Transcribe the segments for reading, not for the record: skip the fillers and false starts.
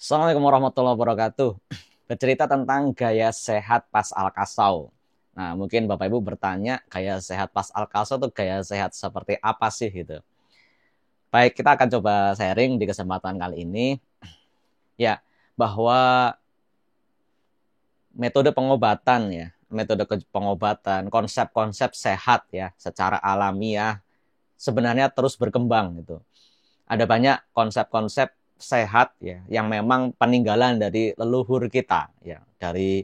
Assalamualaikum warahmatullahi wabarakatuh. Bercerita tentang gaya sehat pas Al-Kasau. Nah, mungkin Bapak Ibu bertanya, gaya sehat pas Al-Kasau itu gaya sehat seperti apa sih gitu. Baik, kita akan coba sharing di kesempatan kali ini. Ya, bahwa metode pengobatan ya, metode pengobatan, konsep-konsep sehat ya, secara alamiah sebenarnya terus berkembang gitu. Ada banyak konsep-konsep sehat ya yang memang peninggalan dari leluhur kita ya, dari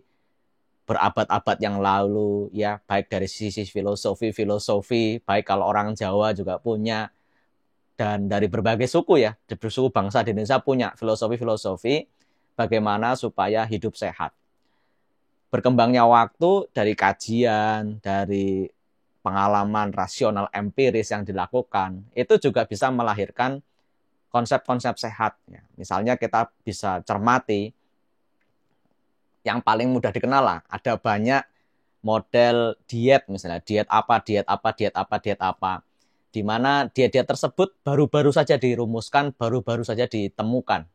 berabad-abad yang lalu ya, baik dari sisi filosofi, baik kalau orang Jawa juga punya, dan dari berbagai suku ya, suku bangsa di Indonesia punya filosofi-filosofi bagaimana supaya hidup sehat. Berkembangnya waktu dari kajian, dari pengalaman rasional empiris yang dilakukan, itu juga bisa melahirkan konsep-konsep sehat. Misalnya kita bisa cermati, yang paling mudah dikenal lah, ada banyak model diet, misalnya diet apa, diet apa, diet apa, diet apa, di mana diet-diet tersebut baru-baru saja dirumuskan, baru-baru saja ditemukan,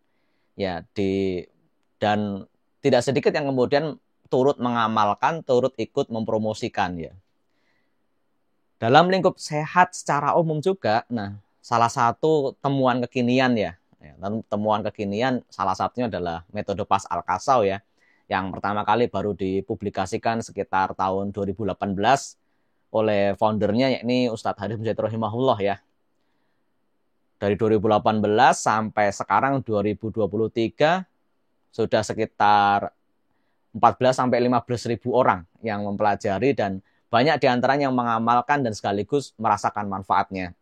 ya, dan tidak sedikit yang kemudian turut mengamalkan, turut ikut mempromosikan ya. Dalam lingkup sehat secara umum juga, nah salah satu temuan kekinian ya, temuan kekinian salah satunya adalah metode pas Al-Kasau ya, yang pertama kali baru dipublikasikan sekitar tahun 2018 oleh foundernya, yakni Ustadz Hadis Mujahid Rahimahullah ya. Dari 2018 sampai sekarang 2023 sudah sekitar 14 sampai 15 ribu orang yang mempelajari, dan banyak diantaranya yang mengamalkan dan sekaligus merasakan manfaatnya.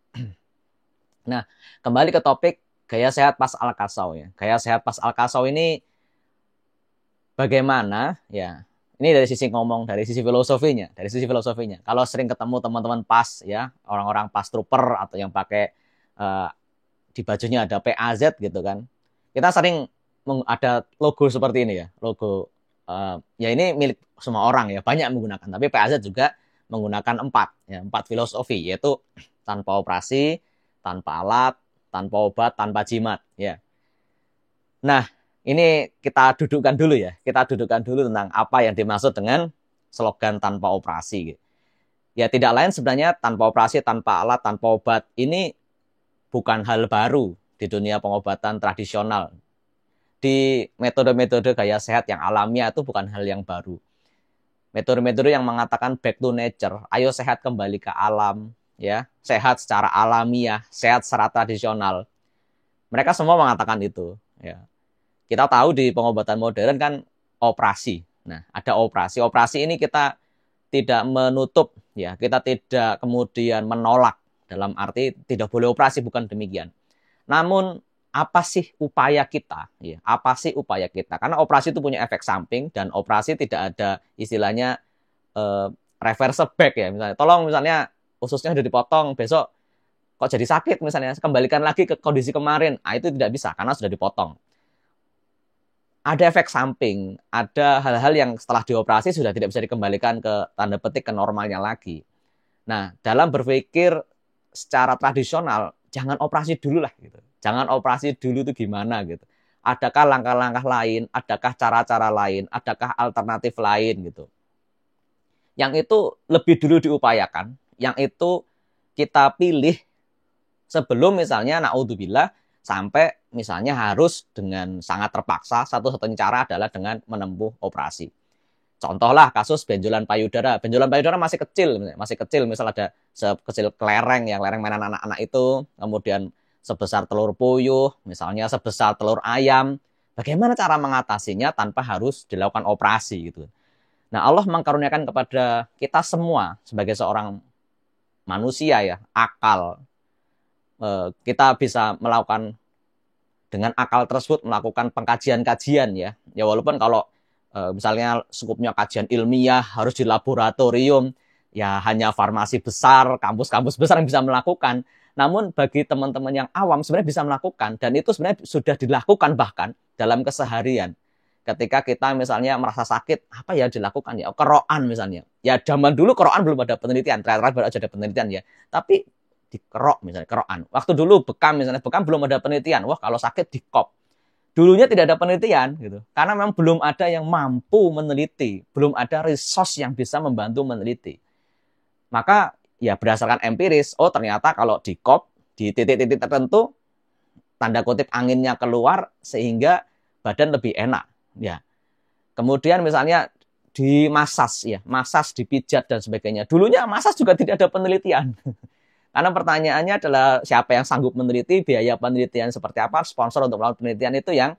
Nah, kembali ke topik gaya sehat pas Al-Kasau ya. Gaya sehat pas Al-Kasau ini bagaimana ya? Ini dari sisi ngomong, dari sisi filosofinya, Kalau sering ketemu teman-teman pas ya, orang-orang pas trooper atau yang pakai di bajunya ada PAZ gitu kan. Kita sering ada logo seperti ini ya, logo ya ini milik semua orang ya, banyak menggunakan. Tapi PAZ juga menggunakan empat filosofi, yaitu tanpa operasi, tanpa alat, tanpa obat, tanpa jimat ya. Nah, ini kita dudukkan dulu ya. Kita dudukkan dulu tentang apa yang dimaksud dengan slogan tanpa operasi. Ya tidak lain sebenarnya tanpa operasi, tanpa alat, tanpa obat. Ini bukan hal baru di dunia pengobatan tradisional. Di metode-metode gaya sehat yang alamiah itu bukan hal yang baru. Metode-metode yang mengatakan back to nature, ayo sehat kembali ke alam, ya, sehat secara alamiah, sehat secara tradisional. Mereka semua mengatakan itu, ya. Kita tahu di pengobatan modern kan operasi. Nah, ada operasi. Operasi ini kita tidak menutup, ya, kita tidak kemudian menolak dalam arti tidak boleh operasi, bukan demikian. Namun apa sih upaya kita? Ya, apa sih upaya kita? Karena operasi itu punya efek samping, dan operasi tidak ada istilahnya reverse back ya. Misalnya, tolong misalnya ususnya sudah dipotong, besok kok jadi sakit misalnya, kembalikan lagi ke kondisi kemarin. Ah, itu tidak bisa karena sudah dipotong. Ada efek samping, ada hal-hal yang setelah dioperasi sudah tidak bisa dikembalikan ke tanda petik ke normalnya lagi. Nah, dalam berpikir secara tradisional, jangan operasi dulu lah gitu. Jangan operasi dulu itu gimana gitu. Adakah langkah-langkah lain, adakah cara-cara lain, adakah alternatif lain gitu. Yang itu lebih dulu diupayakan, yang itu kita pilih sebelum misalnya naudzubillah sampai misalnya harus dengan sangat terpaksa, satu-satunya cara adalah dengan menempuh operasi. Contohlah kasus benjolan payudara. Benjolan payudara masih kecil, misal ada sekecil kelereng, yang lereng mainan anak-anak itu, kemudian sebesar telur puyuh, misalnya sebesar telur ayam. Bagaimana cara mengatasinya tanpa harus dilakukan operasi gitu. Nah, Allah mengkaruniakan kepada kita semua sebagai seorang manusia ya, akal. Kita bisa melakukan dengan akal tersebut melakukan pengkajian-kajian ya. Ya walaupun kalau misalnya skupnya kajian ilmiah harus di laboratorium, ya hanya farmasi besar, kampus-kampus besar yang bisa melakukan. Namun bagi teman-teman yang awam sebenarnya bisa melakukan, dan itu sebenarnya sudah dilakukan bahkan dalam keseharian. Ketika kita misalnya merasa sakit, apa ya dilakukan ya? Keroan misalnya. Ya zaman dulu keroan belum ada penelitian, terakhir baru ada penelitian ya. Tapi dikerok misalnya, kerokan. Waktu dulu bekam misalnya, bekam belum ada penelitian. Wah, kalau sakit dikop. Dulunya tidak ada penelitian gitu. Karena memang belum ada yang mampu meneliti, belum ada resource yang bisa membantu meneliti. Maka ya berdasarkan empiris, oh ternyata kalau di kop di titik-titik tertentu tanda kutip anginnya keluar sehingga badan lebih enak ya. Kemudian misalnya di masas ya, masas dipijat dan sebagainya. Dulunya masas juga tidak ada penelitian. Karena pertanyaannya adalah siapa yang sanggup meneliti, biaya penelitian seperti apa, sponsor untuk melakukan penelitian itu yang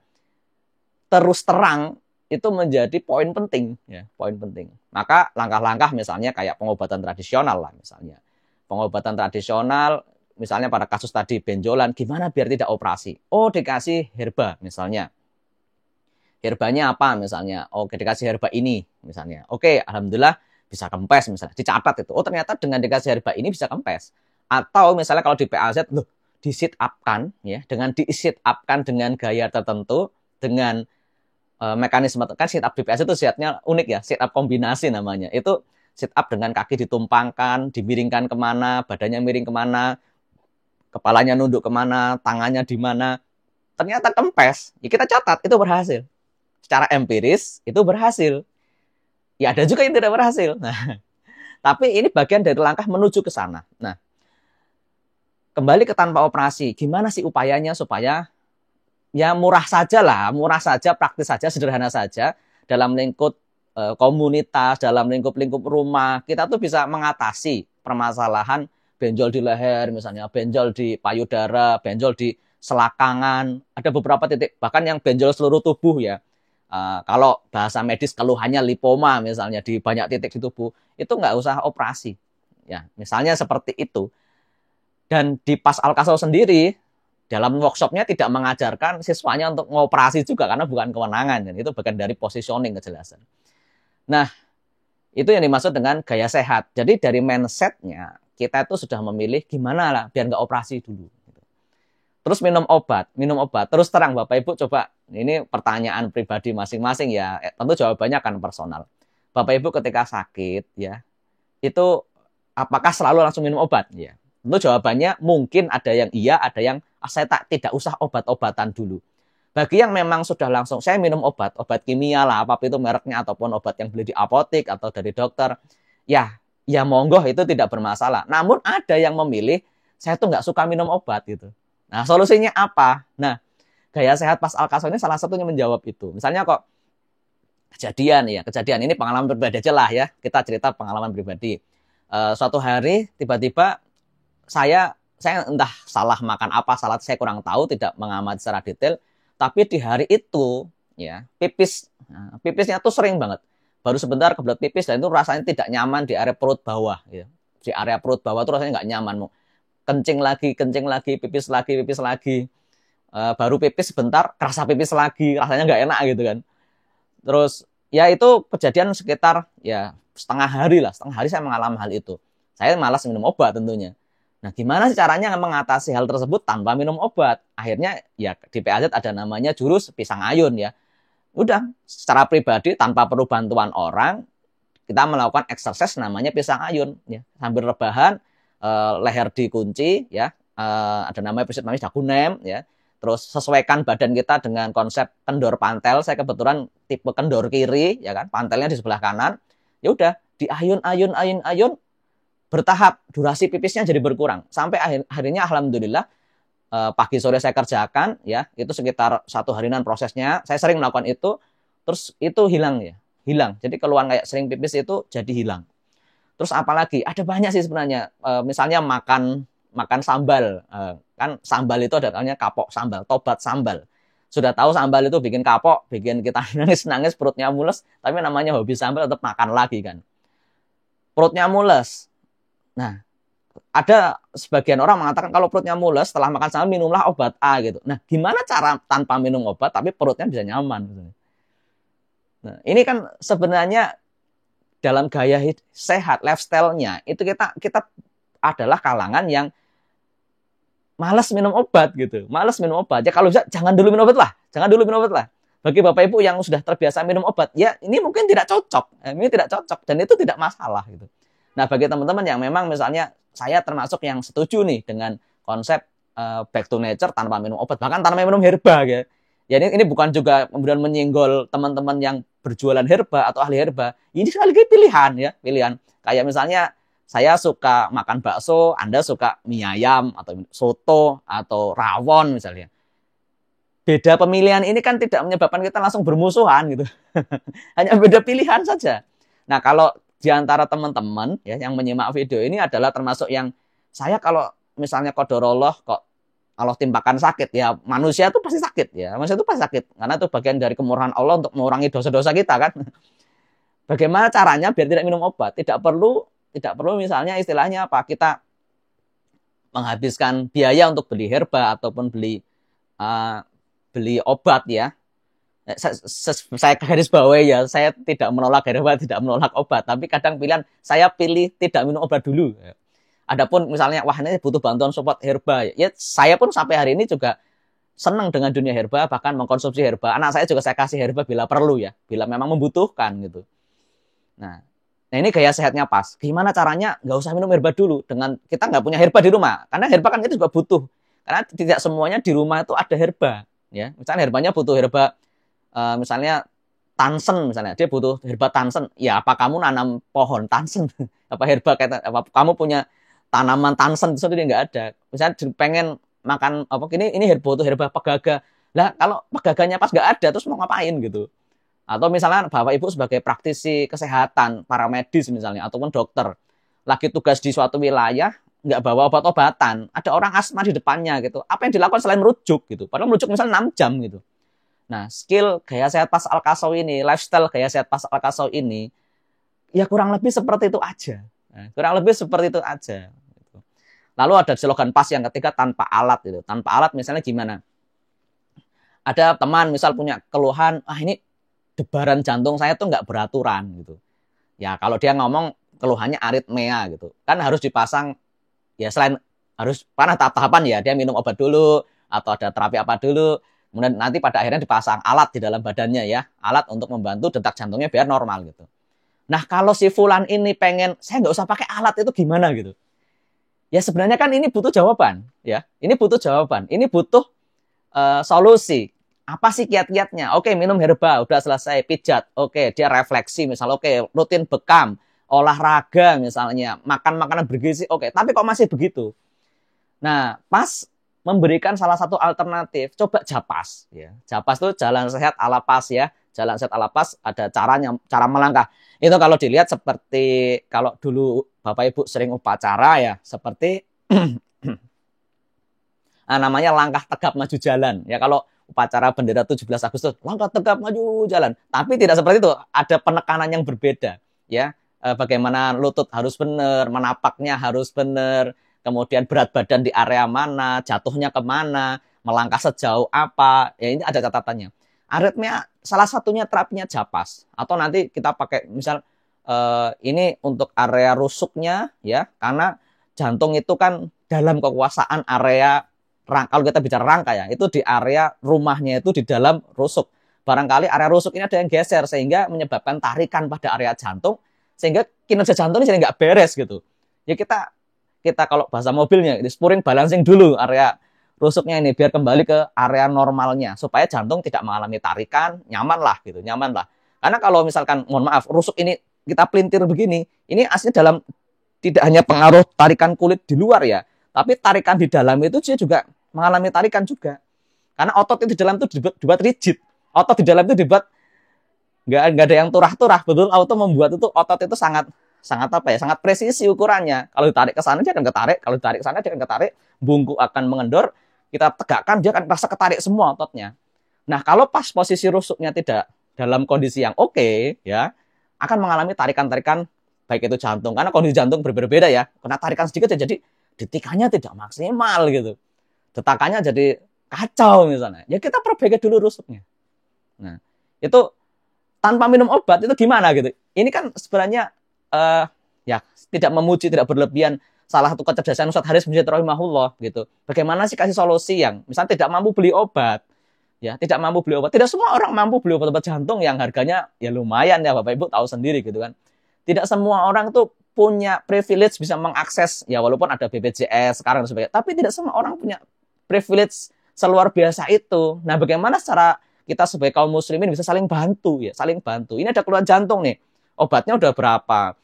terus terang itu menjadi poin penting ya, poin penting. Maka langkah-langkah misalnya kayak pengobatan tradisional lah misalnya. Pengobatan tradisional misalnya pada kasus tadi benjolan, gimana biar tidak operasi? Oh, dikasih herba misalnya. Herbanya apa misalnya? Oke, dikasih herba ini misalnya. Oke, alhamdulillah bisa kempes misalnya. Dicatat itu. Oh, ternyata dengan dikasih herba ini bisa kempes. Atau misalnya kalau di PAZ, loh, di-sit up-kan ya, dengan di-sit up-kan dengan gaya tertentu, dengan mekanisme kan sit up di PAZ itu setnya unik ya, sit up kombinasi namanya. Itu sit up dengan kaki ditumpangkan, dimiringkan kemana, badannya miring kemana, kepalanya nunduk kemana, tangannya di mana. Ternyata kempes, ya kita catat itu berhasil. Secara empiris itu berhasil. Ya ada juga yang tidak berhasil. Nah, tapi ini bagian dari langkah menuju ke sana. Nah, kembali ke tanpa operasi, gimana sih upayanya supaya ya murah saja lah, murah saja, praktis saja, sederhana saja dalam lingkup komunitas, dalam lingkup-lingkup rumah, kita tuh bisa mengatasi permasalahan benjol di leher misalnya, benjol di payudara, benjol di selakangan, ada beberapa titik bahkan yang benjol seluruh tubuh ya. Kalau bahasa medis keluhannya lipoma misalnya di banyak titik di tubuh, itu nggak usah operasi. Ya, misalnya seperti itu. Dan di Pas Al-Kasau sendiri, dalam workshopnya tidak mengajarkan siswanya untuk ngoperasi juga, karena bukan kewenangan. Dan itu bagian dari positioning kejelasan. Nah, itu yang dimaksud dengan gaya sehat. Jadi dari mindset-nya, kita itu sudah memilih gimana lah, biar nggak operasi dulu. Terus minum obat. Terus terang Bapak Ibu coba, ini pertanyaan pribadi masing-masing ya, tentu jawabannya akan personal. Bapak Ibu ketika sakit ya, itu apakah selalu langsung minum obat? Ya. Tentu jawabannya mungkin ada yang iya, ada yang saya tidak usah obat-obatan dulu. Bagi yang memang sudah langsung, saya minum obat kimia lah, apapun itu mereknya, ataupun obat yang beli di apotek atau dari dokter, ya monggo itu tidak bermasalah. Namun ada yang memilih, saya tuh nggak suka minum obat gitu. Nah, solusinya apa? Nah, gaya sehat Pas Al-Kasau ini salah satunya menjawab itu. Misalnya kok kejadian ini pengalaman pribadi aja lah ya, kita cerita pengalaman pribadi. Suatu hari tiba-tiba saya entah salah makan apa, salah saya kurang tahu, tidak mengamati secara detail, tapi di hari itu ya pipisnya tuh sering banget, baru sebentar kebelet pipis dan itu rasanya tidak nyaman di area perut bawah ya. Di area perut bawah tuh rasanya nggak nyaman, mau kencing lagi, pipis lagi, baru pipis sebentar kerasa pipis lagi, rasanya nggak enak gitu kan. Terus ya itu kejadian sekitar ya setengah hari saya mengalami hal itu. Saya malas minum obat tentunya. Nah, gimana sih caranya mengatasi hal tersebut tanpa minum obat? Akhirnya ya di PAZ ada namanya jurus pisang ayun ya. Udah, secara pribadi tanpa perlu bantuan orang, kita melakukan exercise namanya pisang ayun ya. Sambil rebahan, leher dikunci ya. Ada namanya prinsip manis dagunem ya. Terus sesuaikan badan kita dengan konsep kendor pantel. Saya kebetulan tipe kendor kiri ya kan, pantelnya di sebelah kanan. Ya udah, diayun bertahap, durasi pipisnya jadi berkurang sampai akhirnya alhamdulillah pagi sore saya kerjakan ya, itu sekitar 1 harian prosesnya. Saya sering melakukan itu, terus itu hilang. Jadi keluhan kayak sering pipis itu jadi hilang. Terus apalagi ada banyak sih sebenarnya, misalnya makan sambal, kan sambal itu ada namanya kapok sambal, tobat sambal. Sudah tahu sambal itu bikin kapok, bikin kita nangis perutnya mules, tapi namanya hobi sambal tetap makan lagi kan. Perutnya mules. Nah, ada sebagian orang mengatakan kalau perutnya mules setelah makan sambal minumlah obat A gitu. Nah, gimana cara tanpa minum obat tapi perutnya bisa nyaman? Nah, ini kan sebenarnya dalam gaya sehat, lifestyle-nya itu kita adalah kalangan yang malas minum obat gitu. Malas minum obat. Ya kalau bisa jangan dulu minum obat lah. Bagi Bapak Ibu yang sudah terbiasa minum obat, ya ini mungkin tidak cocok. Ini tidak cocok dan itu tidak masalah gitu. Nah, bagi teman-teman yang memang misalnya saya termasuk yang setuju nih dengan konsep back to nature tanpa minum obat, bahkan tanpa minum herba ya. Ya ini bukan juga kemudian menyenggol teman-teman yang berjualan herba atau ahli herba. Ini sekali lagi pilihan ya, pilihan. Kayak misalnya saya suka makan bakso, Anda suka mie ayam atau soto atau rawon misalnya. Beda pemilihan ini kan tidak menyebabkan kita langsung bermusuhan gitu. Hanya beda pilihan saja. Nah, kalau di antara teman-teman ya yang menyimak video ini adalah termasuk yang saya kalau misalnya qadarullah kok kalau timpakan sakit ya manusia itu pasti sakit ya. Manusia itu pasti sakit karena itu bagian dari kemurahan Allah untuk mengurangi dosa-dosa kita kan. Bagaimana caranya biar tidak minum obat? Tidak perlu misalnya istilahnya apa? Kita menghabiskan biaya untuk beli herba ataupun uh, beli obat ya. Saya garis bawahi ya, saya tidak menolak herba, tidak menolak obat, tapi kadang saya pilih tidak minum obat dulu. Adapun misalnya wah ini butuh bantuan support herba, ya saya pun sampai hari ini juga senang dengan dunia herba, bahkan mengkonsumsi herba. Anak saya juga saya kasih herba bila perlu ya, bila memang membutuhkan gitu. Nah ini gaya sehatnya pas. Gimana caranya nggak usah minum herba dulu dengan kita nggak punya herba di rumah, karena herba kan itu juga butuh. Karena tidak semuanya di rumah itu ada herba. Ya, misalnya herbanya butuh herba, misalnya tansen misalnya, dia butuh herba tansen. Ya apa kamu nanam pohon tansen? Apa herba kayak apa kamu punya tanaman tansen itu dia nggak ada. Misalnya pengen makan apa ini herba butuh herba pegaga. Lah kalau pegaganya pas nggak ada terus mau ngapain gitu. Atau misalnya Bapak Ibu sebagai praktisi kesehatan, paramedis misalnya ataupun dokter lagi tugas di suatu wilayah nggak bawa obat-obatan, ada orang asma di depannya gitu. Apa yang dilakukan selain merujuk gitu? Padahal merujuk misalnya 6 jam gitu. Nah, skill gaya sehat pas Al-Kasau ini, lifestyle gaya sehat pas Al-Kasau ini, ya kurang lebih seperti itu aja. Nah, kurang lebih seperti itu aja. Gitu. Lalu ada slogan pas yang ketiga tanpa alat gitu. Tanpa alat misalnya gimana? Ada teman misal punya keluhan, ini debaran jantung saya tuh nggak beraturan gitu. Ya kalau dia ngomong keluhannya aritmia gitu, kan harus dipasang ya selain harus karena tahap-tahapan ya dia minum obat dulu atau ada terapi apa dulu kemudian nanti pada akhirnya dipasang alat di dalam badannya ya alat untuk membantu detak jantungnya biar normal gitu. Nah kalau si fulan ini pengen saya nggak usah pakai alat itu gimana gitu ya sebenarnya kan ini butuh jawaban ya ini butuh jawaban ini butuh solusi apa sih kiat-kiatnya. Oke minum herba udah selesai pijat oke dia refleksi misal oke rutin bekam olahraga misalnya, makan makanan bergizi, oke. Tapi kok masih begitu? Nah, pas memberikan salah satu alternatif, coba JAPAS. Ya. JAPAS itu jalan sehat ala pas ya. Jalan sehat ala pas ada caranya, cara melangkah. Itu kalau dilihat seperti, kalau dulu Bapak Ibu sering upacara ya, seperti namanya langkah tegap maju jalan. Ya kalau upacara bendera 17 Agustus, langkah tegap maju jalan. Tapi tidak seperti itu, ada penekanan yang berbeda. Ya, bagaimana lutut harus benar, menapaknya harus benar, kemudian berat badan di area mana, jatuhnya kemana, melangkah sejauh apa, ya ini ada catatannya. Aritmia salah satunya terapinya JAPAS, atau nanti kita pakai misal ini untuk area rusuknya ya, karena jantung itu kan dalam kekuasaan area kalau kita bicara rangka ya, itu di area rumahnya itu di dalam rusuk. Barangkali area rusuk ini ada yang geser sehingga menyebabkan tarikan pada area jantung sehingga kinerja jantung ini jadi nggak beres gitu. Ya kita kalau bahasa mobilnya ini spurring balancing dulu area rusuknya ini biar kembali ke area normalnya supaya jantung tidak mengalami tarikan, nyaman lah gitu, nyaman lah. Karena kalau misalkan mohon maaf rusuk ini kita pelintir begini, ini aslinya dalam tidak hanya pengaruh tarikan kulit di luar ya, tapi tarikan di dalam itu dia juga mengalami tarikan juga. Karena otot itu di dalam itu dibuat rigid. Otot di dalam itu dibuat nggak ada yang turah-turah, betul auto membuat itu otot itu sangat apa ya, sangat presisi ukurannya. Kalau ditarik ke sana dia akan ketarik, kalau ditarik ke sana dia akan ketarik, bungkuk akan mengendor, kita tegakkan dia akan rasa ketarik semua ototnya. Nah kalau pas posisi rusuknya tidak dalam kondisi yang oke, ya akan mengalami tarikan-tarikan baik itu jantung, karena kondisi jantung berbeda-beda ya, kena tarikan sedikit jadi detikannya tidak maksimal gitu, detakannya jadi kacau misalnya. Ya kita perbaiki dulu rusuknya. Nah itu tanpa minum obat itu gimana gitu. Ini kan sebenarnya ya tidak memuji, tidak berlebihan. Salah satu kecerdasan Ustaz Haris bin Zaid rahimahullah gitu. Bagaimana sih kasih solusi yang misalnya tidak mampu beli obat. Ya, tidak mampu beli obat. Tidak semua orang mampu beli obat-obat jantung yang harganya ya lumayan ya Bapak Ibu tahu sendiri gitu kan. Tidak semua orang tuh punya privilege bisa mengakses ya walaupun ada BPJS sekarang dan sebagainya. Tapi tidak semua orang punya privilege seluar biasa itu. Nah, bagaimana cara kita sebagai kaum muslimin bisa saling bantu ya, saling bantu. Ini ada keluhan jantung nih. Obatnya udah berapa?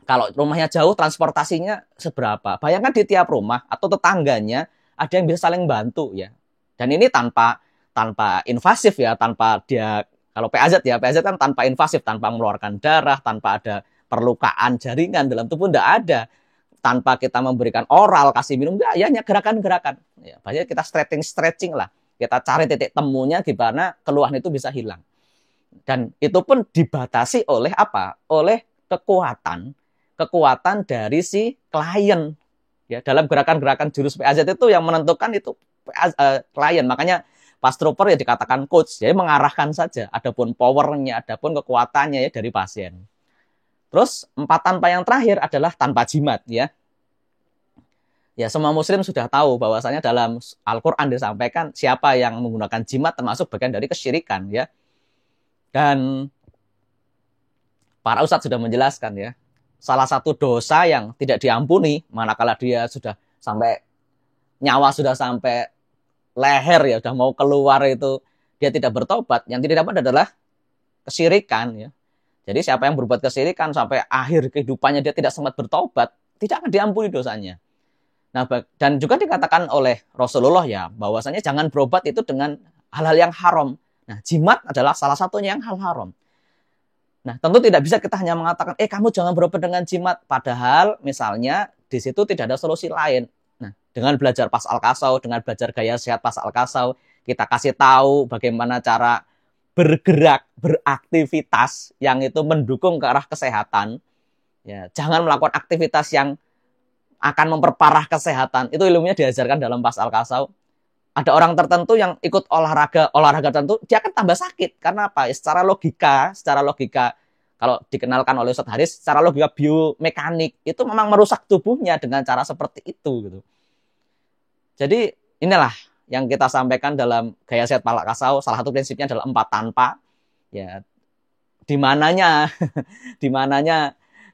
Kalau rumahnya jauh, transportasinya seberapa? Bayangkan di tiap rumah atau tetangganya ada yang bisa saling bantu ya. Dan ini tanpa invasif ya, tanpa dia kalau PAZ ya, PAZ kan tanpa invasif, tanpa mengeluarkan darah, tanpa ada perlukaan jaringan dalam tubuh, enggak ada. Tanpa kita memberikan oral, kasih minum, enggak, ya hanya gerakan-gerakan. Ya, banyak kita stretching lah. Kita cari titik temunya di mana keluhan itu bisa hilang. Dan itu pun dibatasi oleh apa? Oleh kekuatan dari si klien. Ya, dalam gerakan-gerakan jurus PAZ itu yang menentukan itu klien. Makanya pas trooper ya dikatakan coach, jadi mengarahkan saja. Adapun powernya, adapun kekuatannya ya dari pasien. Terus 4 tanpa yang terakhir adalah tanpa jimat ya. Ya semua muslim sudah tahu bahwasanya dalam Al-Qur'an disampaikan siapa yang menggunakan jimat termasuk bagian dari kesyirikan ya. Dan para ustadz sudah menjelaskan ya. Salah satu dosa yang tidak diampuni manakala dia sudah sampai nyawa sudah sampai leher ya, sudah mau keluar itu dia tidak bertobat, yang tidak dapat adalah kesyirikan ya. Jadi siapa yang berbuat kesyirikan sampai akhir kehidupannya dia tidak sempat bertobat, tidak akan diampuni dosanya. Nah, dan juga dikatakan oleh Rasulullah ya, bahwasanya jangan berobat itu dengan hal-hal yang haram. Nah, jimat adalah salah satunya yang hal haram. Nah, tentu tidak bisa kita hanya mengatakan, kamu jangan berobat dengan jimat. Padahal misalnya di situ tidak ada solusi lain. Nah, dengan belajar pas Al-Kasau, dengan belajar gaya sehat pas Al-Kasau, kita kasih tahu bagaimana cara bergerak, beraktivitas yang itu mendukung ke arah kesehatan. Ya, jangan melakukan aktivitas yang akan memperparah kesehatan. Itu ilmunya diajarkan dalam pas Al-Kasau. Ada orang tertentu yang ikut olahraga tertentu, dia akan tambah sakit. Karena apa? Secara logika, kalau dikenalkan oleh Ustadz Haris, secara logika biomekanik, itu memang merusak tubuhnya dengan cara seperti itu. Gitu. Jadi inilah yang kita sampaikan dalam gaya sehat Pak Kasau. Salah satu prinsipnya adalah 4 tanpa. Ya, di mananya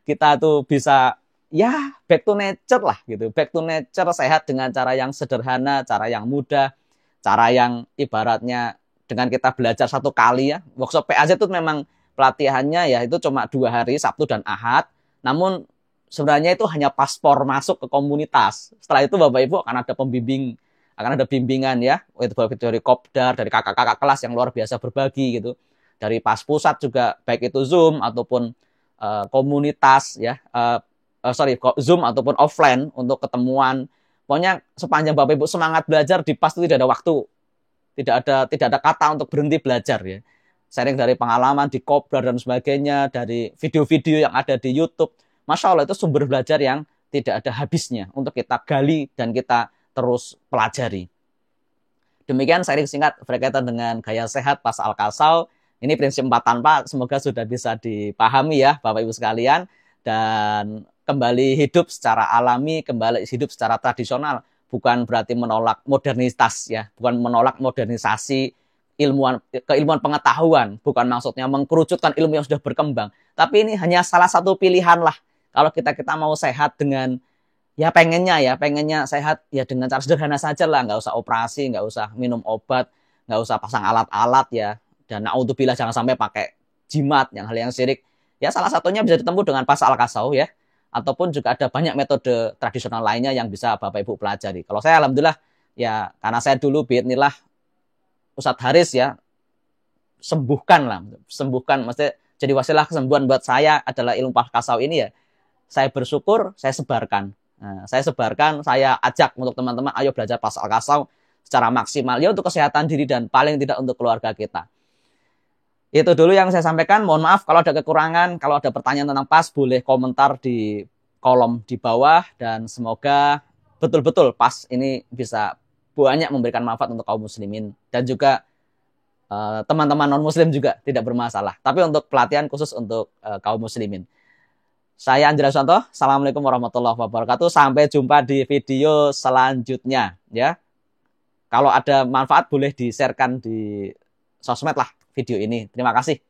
kita tuh bisa ya back to nature lah gitu. Back to nature, sehat dengan cara yang sederhana, cara yang mudah, cara yang ibaratnya dengan kita belajar 1 kali ya. Workshop PAZ itu memang pelatihannya ya itu cuma 2 hari, Sabtu dan Ahad. Namun sebenarnya itu hanya paspor masuk ke komunitas. Setelah itu Bapak Ibu akan ada bimbingan ya, itu dari kopdar, dari kakak-kakak kelas yang luar biasa berbagi gitu. Dari pas pusat juga, baik itu Zoom ataupun komunitas ya, Zoom ataupun offline untuk ketemuan. Pokoknya sepanjang Bapak Ibu semangat belajar, di pas itu tidak ada waktu, tidak ada kata untuk berhenti belajar ya. Sharing dari pengalaman di kopdar dan sebagainya, dari video-video yang ada di YouTube. Masya Allah itu sumber belajar yang tidak ada habisnya untuk kita gali dan kita terus pelajari. Demikian sharing singkat berkaitan dengan gaya sehat pas Al-Kasau. Ini prinsip 4 tanpa, semoga sudah bisa dipahami ya Bapak Ibu sekalian. Dan kembali hidup secara alami, kembali hidup secara tradisional. Bukan berarti menolak modernitas ya, bukan menolak modernisasi keilmuan pengetahuan. Bukan maksudnya mengkerucutkan ilmu yang sudah berkembang. Tapi ini hanya salah satu pilihan lah. Kalau kita mau sehat dengan ya pengennya sehat ya dengan cara sederhana saja lah, nggak usah operasi, nggak usah minum obat, nggak usah pasang alat-alat ya, dan naudzubillah jangan sampai pakai jimat yang hal yang syirik. Ya salah satunya bisa ditempuh dengan pas Al-Kasau ya, ataupun juga ada banyak metode tradisional lainnya yang bisa Bapak Ibu pelajari. Kalau saya alhamdulillah ya, karena saya dulu biidznillah Ustadz Haris ya sembuhkan, maksudnya jadi wasilah kesembuhan buat saya adalah ilmu Al-Kasau ini ya. Saya bersyukur, saya sebarkan. Nah, saya ajak untuk teman-teman, ayo belajar pas Al-Kasau secara maksimal ya untuk kesehatan diri dan paling tidak untuk keluarga kita. Itu dulu yang saya sampaikan. Mohon maaf kalau ada kekurangan, kalau ada pertanyaan tentang pas boleh komentar di kolom di bawah, dan semoga betul-betul pas ini bisa banyak memberikan manfaat untuk kaum muslimin dan juga teman-teman non muslim juga tidak bermasalah. Tapi untuk pelatihan khusus untuk kaum muslimin. Saya Andreas Susanto, Assalamualaikum warahmatullahi wabarakatuh. Sampai jumpa di video selanjutnya ya. Kalau ada manfaat boleh di-sharekan di sosmed lah video ini. Terima kasih.